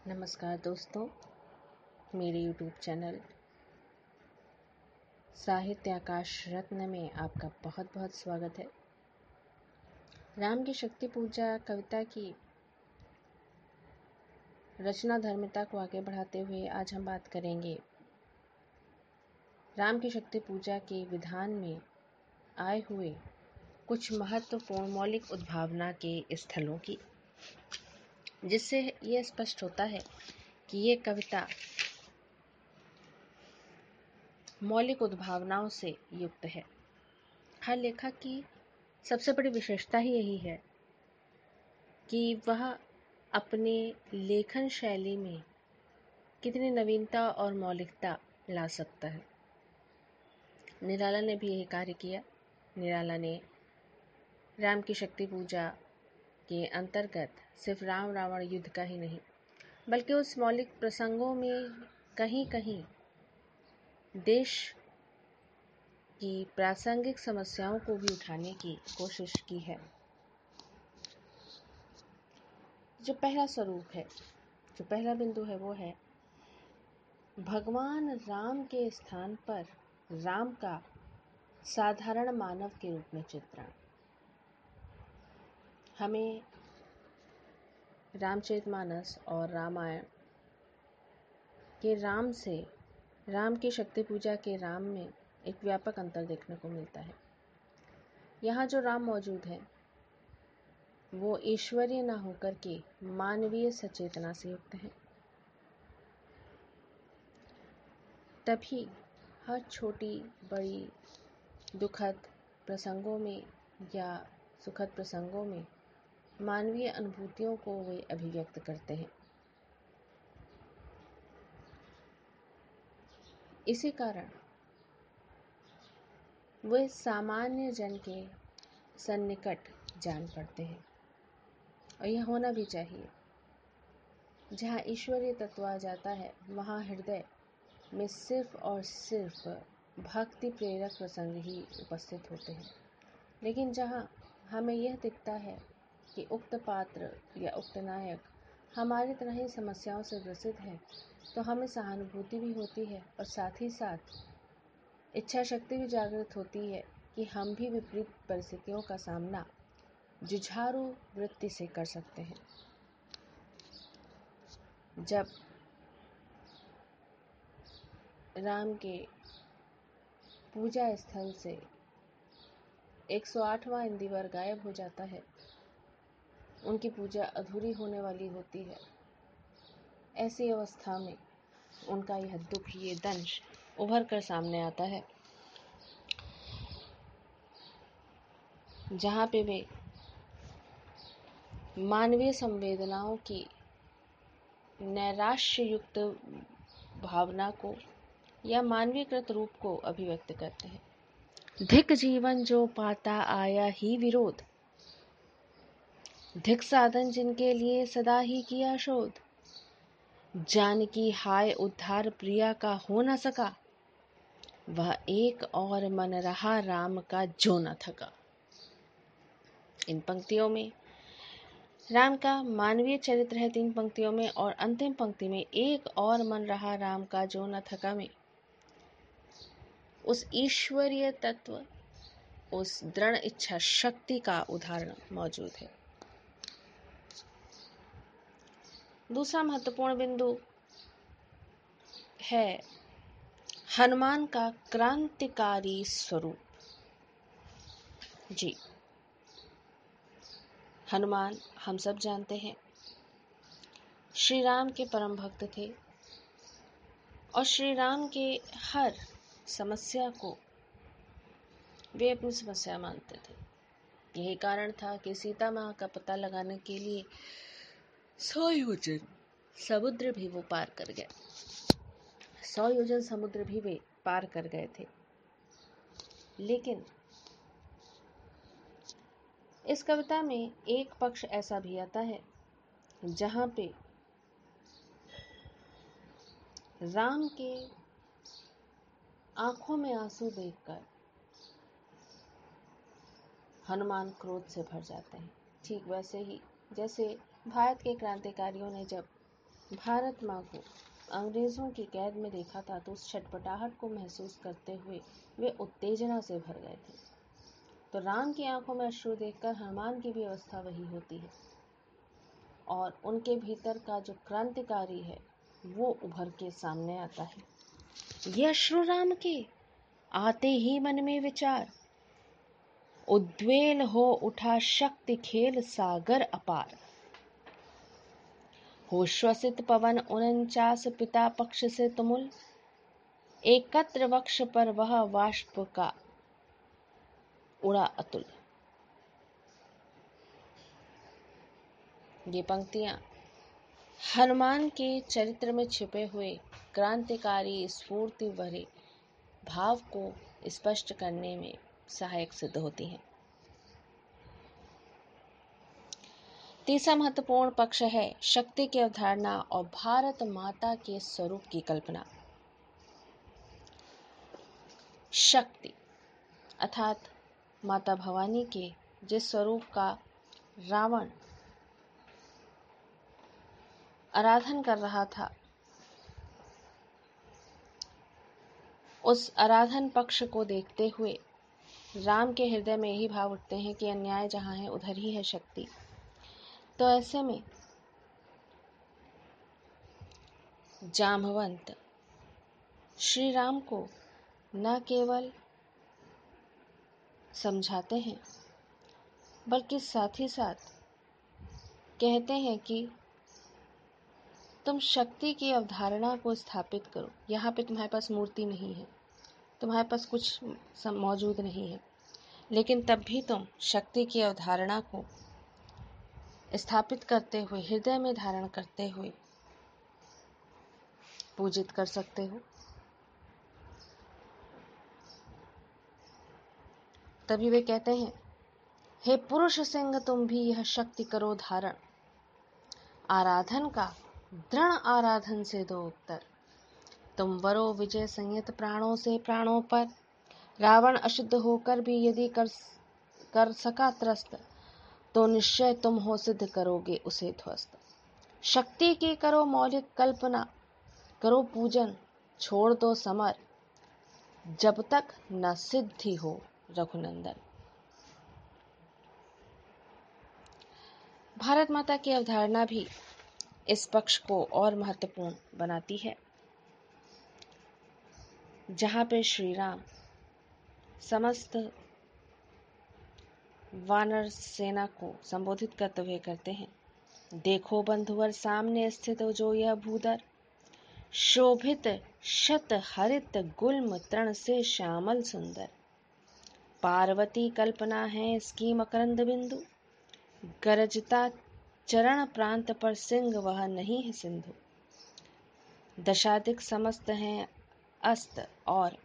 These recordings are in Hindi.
नमस्कार दोस्तों, मेरे YouTube चैनल साहित्य आकाश रत्न में आपका बहुत बहुत स्वागत है। राम की शक्ति पूजा कविता की रचना धर्मिता को आगे बढ़ाते हुए आज हम बात करेंगे राम की शक्ति पूजा के विधान में आए हुए कुछ महत्वपूर्ण मौलिक उद्भावना के स्थलों की, जिससे ये स्पष्ट होता है कि ये कविता मौलिक उद्भावनाओं से युक्त है। हर लेखक की सबसे बड़ी विशेषता ही यही है कि वह अपने लेखन शैली में कितनी नवीनता और मौलिकता ला सकता है। निराला ने भी यही कार्य किया। निराला ने राम की शक्ति पूजा के अंतर्गत सिर्फ राम रावण युद्ध का ही नहीं, बल्कि उस मौलिक प्रसंगों में कहीं कहीं देश की प्रासंगिक समस्याओं को भी उठाने की कोशिश की है। जो पहला स्वरूप है, जो पहला बिंदु है, वो है भगवान राम के स्थान पर राम का साधारण मानव के रूप में चित्रण। हमें रामचरितमानस और रामायण के राम से राम की शक्ति पूजा के राम में एक व्यापक अंतर देखने को मिलता है। यहाँ जो राम मौजूद है वो ईश्वरीय न होकर के मानवीय सचेतना से युक्त है। तभी हर छोटी बड़ी दुखद प्रसंगों में या सुखद प्रसंगों में मानवीय अनुभूतियों को वे अभिव्यक्त करते हैं। इसी कारण वे सामान्य जन के सन्निकट जान पड़ते हैं, और यह होना भी चाहिए। जहाँ ईश्वरीय तत्व आ जाता है वहाँ हृदय में सिर्फ और सिर्फ भक्ति प्रेरक प्रसंग ही उपस्थित होते हैं। लेकिन जहाँ हमें यह दिखता है कि उक्त पात्र या उक्त नायक हमारी तरह ही समस्याओं से ग्रसित है, तो हमें सहानुभूति भी होती है और साथ ही साथ इच्छा शक्ति भी जागृत होती है कि हम भी विपरीत परिस्थितियों का सामना जुझारू वृत्ति से कर सकते हैं। जब राम के पूजा स्थल से 108वां इंदिवर गायब हो जाता है, उनकी पूजा अधूरी होने वाली होती है, ऐसी अवस्था में उनका यह दुख, ये दंश उभर कर सामने आता है, जहाँ पे वे मानवीय संवेदनाओं की नैराश्य युक्त भावना को या मानवीयकृत रूप को अभिव्यक्त करते हैं। धिक जीवन जो पाता आया ही विरोध, धिक साधन जिनके लिए सदा ही किया शोध, जानकी हाय उद्धार प्रिया का हो न सका, वह एक और मन रहा राम का जो न थका। इन पंक्तियों में राम का मानवीय चरित्र है 3 पंक्तियों में, और अंतिम पंक्ति में एक और मन रहा राम का जो न थका में उस ईश्वरीय तत्व, उस दृढ़ इच्छा शक्ति का उदाहरण मौजूद है। दूसरा महत्वपूर्ण बिंदु है हनुमान का क्रांतिकारी स्वरूप। जी, हनुमान हम सब जानते हैं श्री राम के परम भक्त थे, और श्री राम के हर समस्या को वे अपनी समस्या मानते थे। यही कारण था कि सीता माँ का पता लगाने के लिए 100 योजन समुद्र भी वो पार कर गए। 100 योजन समुद्र भी वे पार कर गए थे। लेकिन इस कविता में एक पक्ष ऐसा भी आता है जहाँ पे राम के आंखों में आंसू देखकर हनुमान क्रोध से भर जाते हैं। ठीक वैसे ही जैसे भारत के क्रांतिकारियों ने जब भारत माँ को अंग्रेजों की कैद में देखा था तो उस छटपटाहट को महसूस करते हुए वे उत्तेजना से भर गए थे। तो राम की आंखों में अश्रु देखकर हनुमान की भी अवस्था वही होती है और उनके भीतर का जो क्रांतिकारी है वो उभर के सामने आता है। ये अश्रु राम के आते ही मन में विचार, उद्वेल हो उठा शक्ति खेल सागर अपार। हो श्वसित पवन 49 पिता पक्ष से तुमुल, एकत्र वक्ष पर वह वाष्प का उड़ा अतुल। ये पंक्तियां हनुमान के चरित्र में छिपे हुए क्रांतिकारी स्फूर्ति भरे भाव को स्पष्ट करने में सहायक सिद्ध होती हैं। तीसरा महत्वपूर्ण पक्ष है शक्ति की अवधारणा और भारत माता के स्वरूप की कल्पना। शक्ति अर्थात माता भवानी के जिस स्वरूप का रावण आराधन कर रहा था, उस आराधन पक्ष को देखते हुए राम के हृदय में यही भाव उठते हैं कि अन्याय जहाँ है उधर ही है शक्ति। तो ऐसे में जाम्बवंत श्री राम को न केवल समझाते हैं बल्कि साथ ही साथ कहते हैं कि तुम शक्ति की अवधारणा को स्थापित करो। यहाँ पे तुम्हारे पास मूर्ति नहीं है, तुम्हारे पास कुछ मौजूद नहीं है, लेकिन तब भी तुम शक्ति की अवधारणा को स्थापित करते हुए हृदय में धारण करते हुए पूजित कर सकते हो। तभी वे कहते हैं, हे पुरुष सिंह तुम भी यह शक्ति करो धारण, आराधन का दृढ़ आराधन से दो उत्तर। तुम वरो विजय संयत प्राणों से प्राणों पर, रावण अशुद्ध होकर भी यदि कर सका त्रस्त, तो निश्चय तुम हो सिद्ध करोगे उसे ध्वस्त। शक्ति की करो मौलिक कल्पना, करो पूजन छोड़ दो समर, जब तक न सिद्धि हो रघुनंदन। भारत माता की अवधारणा भी इस पक्ष को और महत्वपूर्ण बनाती है, जहाँ पे श्री राम समस्त वानर सेना को संबोधित करते हुए करते हैं, देखो बंधुवर सामने स्थित जो यह भूधर, शोभित शत हरित गुल्म तृण से श्यामल सुंदर, पार्वती कल्पना है इसकी मकरंद बिंदु, गरजता चरण प्रांत पर सिंह वह नहीं है सिंधु, दशाधिक समस्त हैं अस्त और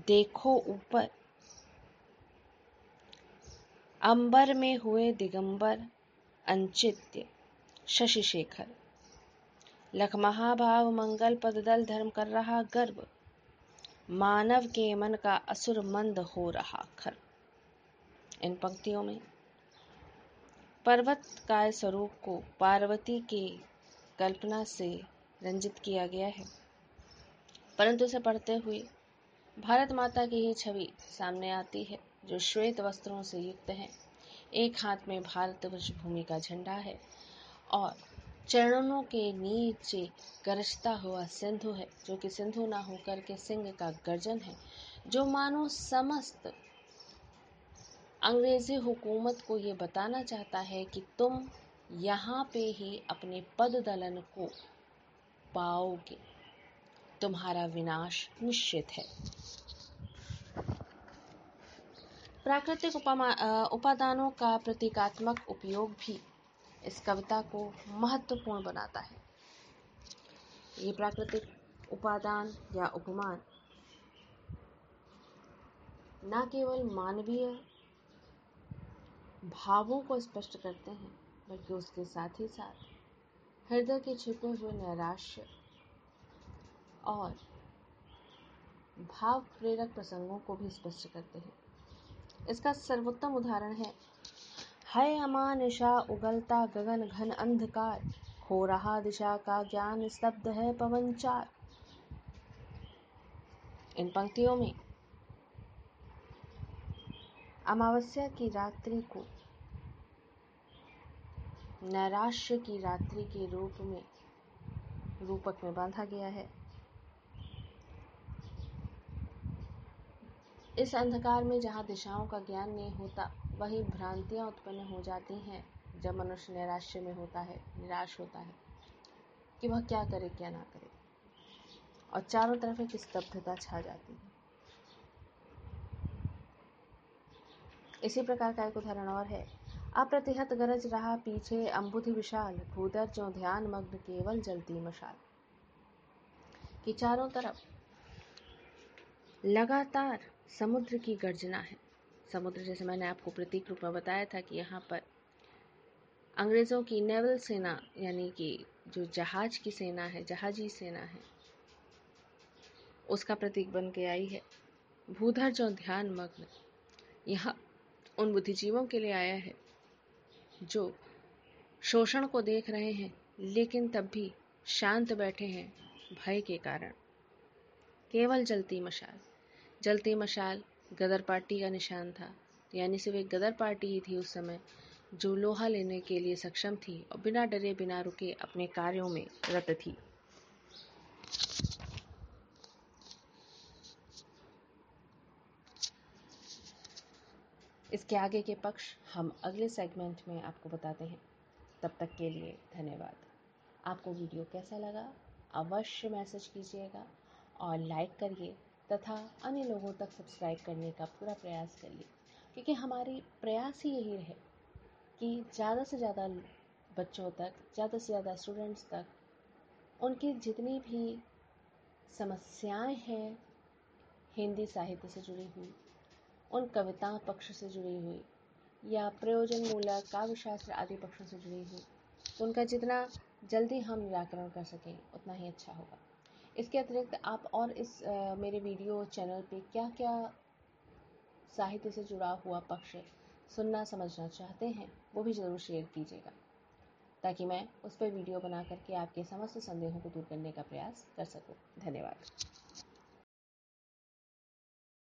देखो ऊपर, अंबर में हुए दिगंबर अंचित्य शशि शेखर, लख महाभाव मंगल पद दल धर्म कर रहा गर्व, मानव के मन का असुर मंद हो रहा खर। इन पंक्तियों में पर्वत काय स्वरूप को पार्वती के कल्पना से रंजित किया गया है, परंतु इसे पढ़ते हुए भारत माता की ही छवि सामने आती है, जो श्वेत वस्त्रों से युक्त है। एक हाथ में भारतवर्ष भूमि का झंडा है और चरणों के नीचे गरजता हुआ सिंधु है, जो कि सिंधु ना होकर के सिंह का गर्जन है, जो मानो समस्त अंग्रेजी हुकूमत को ये बताना चाहता है कि तुम यहाँ पे ही अपने पद दलन को पाओगे, तुम्हारा विनाश निश्चित है। प्राकृतिक उपादानों का प्रतीकात्मक उपयोग भी इस कविता को महत्वपूर्ण बनाता है। ये प्राकृतिक उपादान या उपमान न केवल मानवीय भावों को स्पष्ट करते हैं, बल्कि उसके साथ ही साथ हृदय के छिपे हुए नैराश्य और भाव प्रेरक प्रसंगों को भी स्पष्ट करते हैं। इसका सर्वोत्तम उदाहरण है अमान निशा उगलता गगन घन अंधकार, हो रहा दिशा का ज्ञान, स्तब्ध है पवन चार। इन पंक्तियों में अमावस्या की रात्रि को नैराश्य की रात्रि के रूपक में बांधा गया है। इस अंधकार में जहाँ दिशाओं का ज्ञान नहीं होता, वही भ्रांतियां उत्पन्न हो जाती हैं जब मनुष्य नैराश्य में होता है, निराश होता है कि वह क्या करे क्या ना करे, और चारों तरफ एक स्तब्धता छा जाती है। इसी प्रकार का एक उदाहरण और है। अप्रतिहत गरज रहा पीछे अम्बुधि विशाल, भूदर जो ध्यान मग्न केवल जलती मशाल। कि चारों तरफ लगातार समुद्र की गर्जना है। समुद्र, जैसे मैंने आपको प्रतीक रूप में बताया था कि यहाँ पर अंग्रेजों की नेवल सेना, यानी कि जो जहाज की सेना है, जहाजी सेना है, उसका प्रतीक बन के आई है। भूधर जो ध्यान मग्न, यहाँ उन बुद्धिजीवों के लिए आया है जो शोषण को देख रहे हैं लेकिन तब भी शांत बैठे हैं भय के कारण। केवल जलती मशाल। जलती मशाल गदर पार्टी का निशान था, यानी सिर्फ एक गदर पार्टी ही थी उस समय जो लोहा लेने के लिए सक्षम थी और बिना डरे बिना रुके अपने कार्यों में रत थी। इसके आगे के पक्ष हम अगले सेगमेंट में आपको बताते हैं। तब तक के लिए धन्यवाद। आपको वीडियो कैसा लगा अवश्य मैसेज कीजिएगा और लाइक करिए तथा अन्य लोगों तक सब्सक्राइब करने का पूरा प्रयास करिए, क्योंकि हमारी प्रयास ही यही है कि ज़्यादा से ज़्यादा बच्चों तक, ज़्यादा से ज़्यादा स्टूडेंट्स तक उनकी जितनी भी समस्याएं हैं हिंदी साहित्य से जुड़ी हुई, उन कविता पक्ष से जुड़ी हुई या प्रयोजन मूलक काव्यशास्त्र आदि पक्षों से जुड़ी हुई, तो उनका जितना जल्दी हम निराकरण कर सकें उतना ही अच्छा होगा। इसके अतिरिक्त आप और इस मेरे वीडियो चैनल पे क्या क्या साहित्य से जुड़ा हुआ पक्ष सुनना समझना चाहते हैं वो भी ज़रूर शेयर कीजिएगा, ताकि मैं उस पर वीडियो बना करके आपके समस्त संदेहों को दूर करने का प्रयास कर सकूं। धन्यवाद।